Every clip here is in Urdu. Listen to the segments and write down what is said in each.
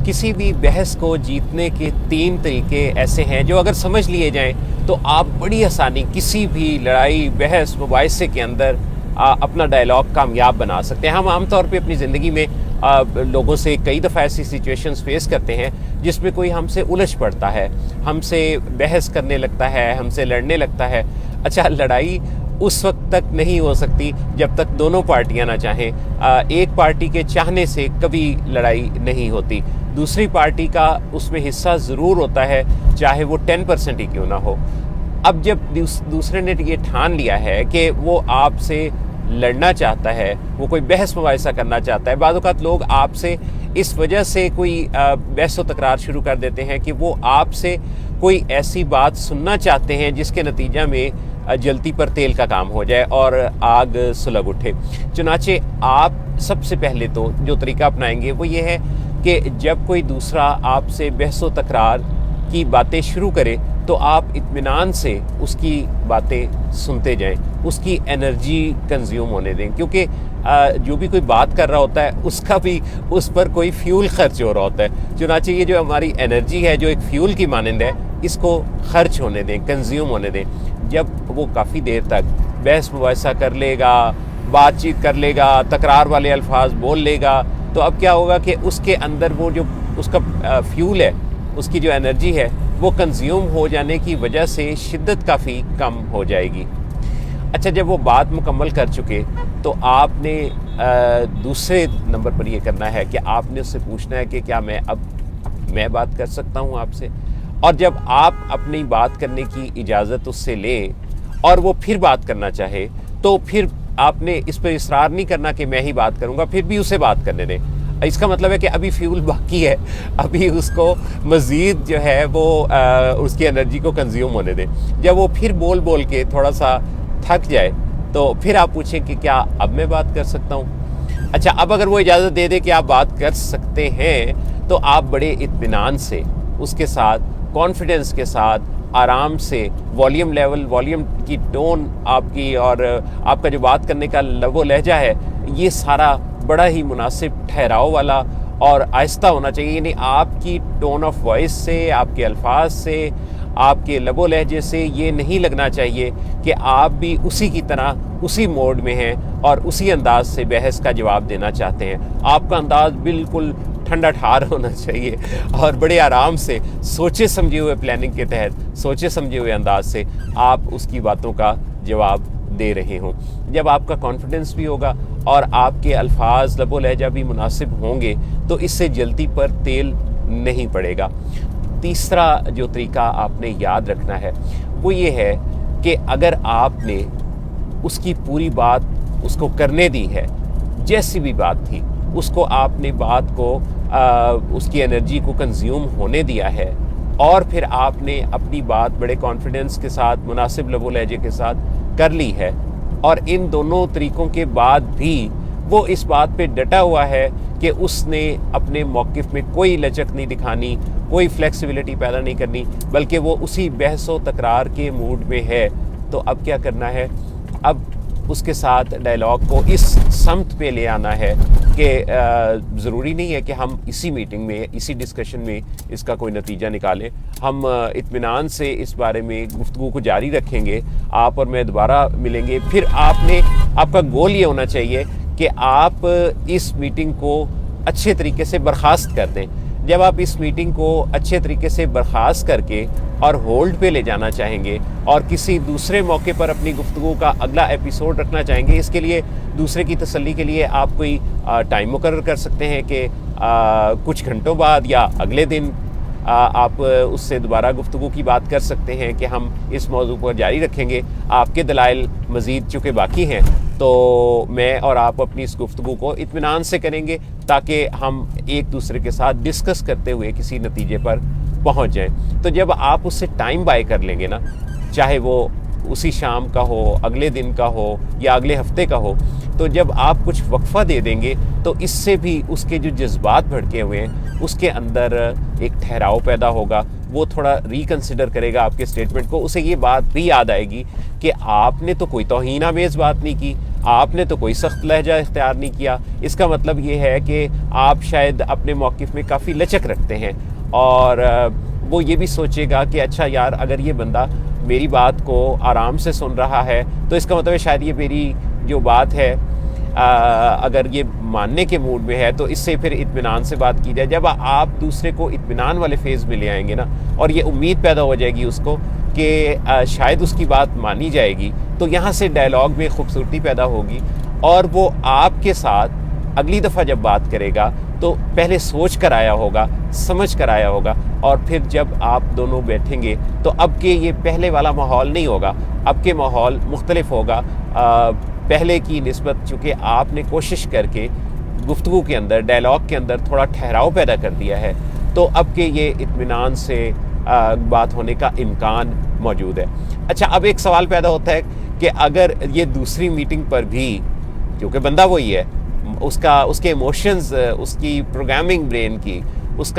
کسی بھی بحث کو جیتنے کے 3 طریقے ایسے ہیں جو اگر سمجھ لیے جائیں تو آپ بڑی آسانی کسی بھی لڑائی بحث مباحثے کے اندر اپنا ڈائلاگ کامیاب بنا سکتے ہیں۔ ہم عام طور پہ اپنی زندگی میں لوگوں سے کئی دفعہ ایسی سچویشنز فیس کرتے ہیں جس میں کوئی ہم سے الجھ پڑتا ہے، ہم سے بحث کرنے لگتا ہے، ہم سے لڑنے لگتا ہے۔ اچھا، لڑائی اس وقت تک نہیں ہو سکتی جب تک دونوں پارٹیاں نہ چاہیں۔ ایک پارٹی کے چاہنے سے کبھی لڑائی نہیں ہوتی، دوسری پارٹی کا اس میں حصہ ضرور ہوتا ہے، چاہے وہ 10% ہی کیوں نہ ہو۔ اب جب دوسرے نے یہ ٹھان لیا ہے کہ وہ آپ سے لڑنا چاہتا ہے، وہ کوئی بحث مباحثہ کرنا چاہتا ہے، بعض اوقات لوگ آپ سے اس وجہ سے کوئی بحث و تکرار شروع کر دیتے ہیں کہ وہ آپ سے کوئی ایسی بات سننا چاہتے ہیں جس کے نتیجہ میں جلتی پر تیل کا کام ہو جائے اور آگ سلگ اٹھے۔ چنانچہ آپ سب سے پہلے تو جو طریقہ اپنائیں گے وہ یہ ہے کہ جب کوئی دوسرا آپ سے بحث و تکرار کی باتیں شروع کرے تو آپ اطمینان سے اس کی باتیں سنتے جائیں، اس کی انرجی کنزیوم ہونے دیں، کیونکہ جو بھی کوئی بات کر رہا ہوتا ہے اس کا بھی اس پر کوئی فیول خرچ ہو رہا ہوتا ہے۔ چنانچہ یہ جو ہماری انرجی ہے جو ایک فیول کی مانند ہے، اس کو خرچ ہونے دیں، کنزیوم ہونے دیں۔ جب وہ کافی دیر تک بحث مباحثہ کر لے گا، بات چیت کر لے گا، تکرار والے الفاظ بول لے گا، تو اب کیا ہوگا کہ اس کے اندر وہ جو اس کا فیول ہے، اس کی جو انرجی ہے، وہ کنزیوم ہو جانے کی وجہ سے شدت کافی کم ہو جائے گی۔ اچھا، جب وہ بات مکمل کر چکے تو آپ نے دوسرے نمبر پر یہ کرنا ہے کہ آپ نے اس سے پوچھنا ہے کہ کیا میں بات کر سکتا ہوں آپ سے؟ اور جب آپ اپنی بات کرنے کی اجازت اس سے لیں اور وہ پھر بات کرنا چاہے تو پھر آپ نے اس پر اصرار نہیں کرنا کہ میں ہی بات کروں گا، پھر بھی اسے بات کرنے دیں۔ اس کا مطلب ہے کہ ابھی فیول باقی ہے، ابھی اس کو مزید جو ہے وہ اس کی انرجی کو کنزیوم ہونے دیں۔ جب وہ پھر بول کے تھوڑا سا تھک جائے تو پھر آپ پوچھیں کہ کیا اب میں بات کر سکتا ہوں؟ اچھا، اب اگر وہ اجازت دے دے کہ آپ بات کر سکتے ہیں تو آپ بڑے اطمینان سے اس کے ساتھ، کانفیڈنس کے ساتھ، آرام سے والیوم کی ٹون آپ کی اور آپ کا جو بات کرنے کا لب و لہجہ ہے، یہ سارا بڑا ہی مناسب ٹھہراؤ والا اور آہستہ ہونا چاہیے۔ یعنی آپ کی ٹون آف وائس سے، آپ کے الفاظ سے، آپ کے لب و لہجے سے یہ نہیں لگنا چاہیے کہ آپ بھی اسی کی طرح اسی موڈ میں ہیں اور اسی انداز سے بحث کا جواب دینا چاہتے ہیں۔ آپ کا انداز بالکل ٹھنڈا ٹھار ہونا چاہیے اور بڑے آرام سے، سوچے سمجھے ہوئے پلاننگ کے تحت، سوچے سمجھے ہوئے انداز سے آپ اس کی باتوں کا جواب دے رہے ہوں۔ جب آپ کا کانفیڈنس بھی ہوگا اور آپ کے الفاظ، لب و لہجہ بھی مناسب ہوں گے تو اس سے جلتی پر تیل نہیں پڑے گا۔ تیسرا جو طریقہ آپ نے یاد رکھنا ہے وہ یہ ہے کہ اگر آپ نے اس کی پوری بات اس کو کرنے دی ہے، جیسی بھی بات تھی، اس کو آپ نے بات کو اس کی انرجی کو کنزیوم ہونے دیا ہے اور پھر آپ نے اپنی بات بڑے کانفیڈنس کے ساتھ، مناسب لب و لہجے کے ساتھ کر لی ہے، اور ان دونوں طریقوں کے بعد بھی وہ اس بات پہ ڈٹا ہوا ہے کہ اس نے اپنے موقف میں کوئی لچک نہیں دکھانی، کوئی فلیکسیبلٹی پیدا نہیں کرنی، بلکہ وہ اسی بحث و تکرار کے موڈ میں ہے، تو اب کیا کرنا ہے؟ اب اس کے ساتھ ڈائلاگ کو اس سمت پہ لے آنا ہے کہ ضروری نہیں ہے کہ ہم اسی میٹنگ میں، اسی ڈسکشن میں اس کا کوئی نتیجہ نکالیں۔ ہم اطمینان سے اس بارے میں گفتگو کو جاری رکھیں گے، آپ اور میں دوبارہ ملیں گے۔ پھر آپ کا گول یہ ہونا چاہیے کہ آپ اس میٹنگ کو اچھے طریقے سے برخاست کر دیں۔ جب آپ اس میٹنگ کو اچھے طریقے سے برخاست کر کے اور ہولڈ پہ لے جانا چاہیں گے اور کسی دوسرے موقع پر اپنی گفتگو کا اگلا ایپیسوڈ رکھنا چاہیں گے، اس کے لیے دوسرے کی تسلی کے لیے آپ کوئی ٹائم مقرر کر سکتے ہیں کہ کچھ گھنٹوں بعد یا اگلے دن آپ اس سے دوبارہ گفتگو کی بات کر سکتے ہیں کہ ہم اس موضوع پر جاری رکھیں گے۔ آپ کے دلائل مزید چونکہ باقی ہیں تو میں اور آپ اپنی اس گفتگو کو اطمینان سے کریں گے تاکہ ہم ایک دوسرے کے ساتھ ڈسکس کرتے ہوئے کسی نتیجے پر پہنچ جائیں۔ تو جب آپ اس سے ٹائم بائی کر لیں گے نا، چاہے وہ اسی شام کا ہو، اگلے دن کا ہو یا اگلے ہفتے کا ہو، تو جب آپ کچھ وقفہ دے دیں گے تو اس سے بھی اس کے جو جذبات بھڑکے ہوئے ہیں اس کے اندر ایک ٹھہراؤ پیدا ہوگا، وہ تھوڑا ریکنسیڈر کرے گا آپ کے سٹیٹمنٹ کو، اسے یہ بات بھی یاد آئے گی کہ آپ نے تو کوئی توہین آمیز بات نہیں کی، آپ نے تو کوئی سخت لہجہ اختیار نہیں کیا، اس کا مطلب یہ ہے کہ آپ شاید اپنے موقف میں کافی لچک رکھتے ہیں، اور وہ یہ بھی سوچے گا کہ اچھا یار اگر یہ بندہ میری بات کو آرام سے سن رہا ہے تو اس کا مطلب ہے شاید یہ میری جو بات ہے اگر یہ ماننے کے موڈ میں ہے تو اس سے پھر اطمینان سے بات کی جائے۔ جب آپ دوسرے کو اطمینان والے فیز میں لے آئیں گے نا، اور یہ امید پیدا ہو جائے گی اس کو کہ شاید اس کی بات مانی جائے گی، تو یہاں سے ڈائلاگ میں خوبصورتی پیدا ہوگی، اور وہ آپ کے ساتھ اگلی دفعہ جب بات کرے گا تو پہلے سوچ کر آیا ہوگا، سمجھ کر آیا ہوگا، اور پھر جب آپ دونوں بیٹھیں گے تو اب کے یہ پہلے والا ماحول نہیں ہوگا، اب کے ماحول مختلف ہوگا پہلے کی نسبت، چونکہ آپ نے کوشش کر کے گفتگو کے اندر، ڈائلاگ کے اندر تھوڑا ٹھہراؤ پیدا کر دیا ہے، تو اب کے یہ اطمینان سے بات ہونے کا امکان موجود ہے۔ اچھا، اب ایک سوال پیدا ہوتا ہے کہ اگر یہ دوسری میٹنگ پر بھی، کیونکہ بندہ وہی ہے، اس کے ایموشنز، اس کی پروگرامنگ برین کی، اس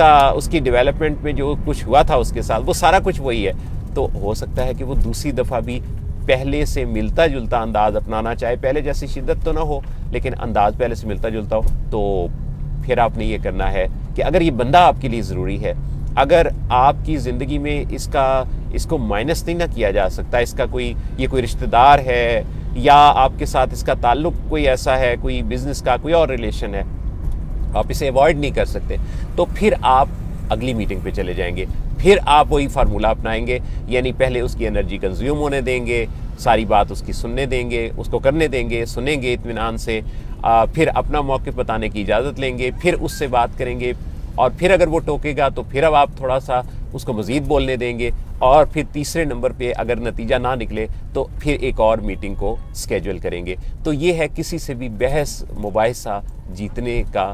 کی ڈیولپمنٹ میں جو کچھ ہوا تھا اس کے ساتھ، وہ سارا کچھ وہی ہے، تو ہو سکتا ہے کہ وہ دوسری دفعہ بھی پہلے سے ملتا جلتا انداز اپنانا چاہے، پہلے جیسی شدت تو نہ ہو لیکن انداز پہلے سے ملتا جلتا ہو۔ تو پھر آپ نے یہ کرنا ہے کہ اگر یہ بندہ آپ کے لیے ضروری ہے، اگر آپ کی زندگی میں اس کو مائنس نہیں نہ کیا جا سکتا، اس کا یہ کوئی رشتہ دار ہے، یا آپ کے ساتھ اس کا تعلق کوئی ایسا ہے، کوئی بزنس کا کوئی اور ریلیشن ہے، آپ اسے ایوائڈ نہیں کر سکتے، تو پھر آپ اگلی میٹنگ پہ چلے جائیں گے، پھر آپ وہی فارمولہ اپنائیں گے، یعنی پہلے اس کی انرجی کنزیوم ہونے دیں گے، ساری بات اس کی سننے دیں گے، اس کو کرنے دیں گے، سنیں گے اطمینان سے، پھر اپنا موقف بتانے کی اجازت لیں گے، پھر اس سے بات کریں گے، اور پھر اگر وہ ٹوکے گا تو پھر اب آپ تھوڑا سا اس کو مزید بولنے دیں گے، اور پھر تیسرے نمبر پہ اگر نتیجہ نہ نکلے تو پھر ایک اور میٹنگ کو سکیجول کریں گے۔ تو یہ ہے کسی سے بھی بحث مباحثہ جیتنے کا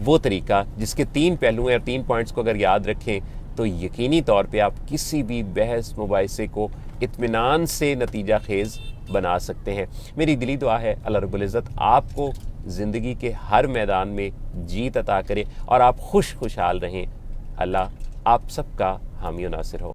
وہ طریقہ جس کے 3 پہلو ہیں، اور 3 پوائنٹس کو اگر یاد رکھیں تو یقینی طور پہ آپ کسی بھی بحث مباحثے کو اطمینان سے نتیجہ خیز بنا سکتے ہیں۔ میری دلی دعا ہے اللہ رب العزت آپ کو زندگی کے ہر میدان میں جیت عطا کرے اور آپ خوشحال رہیں۔ اللہ آپ سب کا حامی و ناصر ہو۔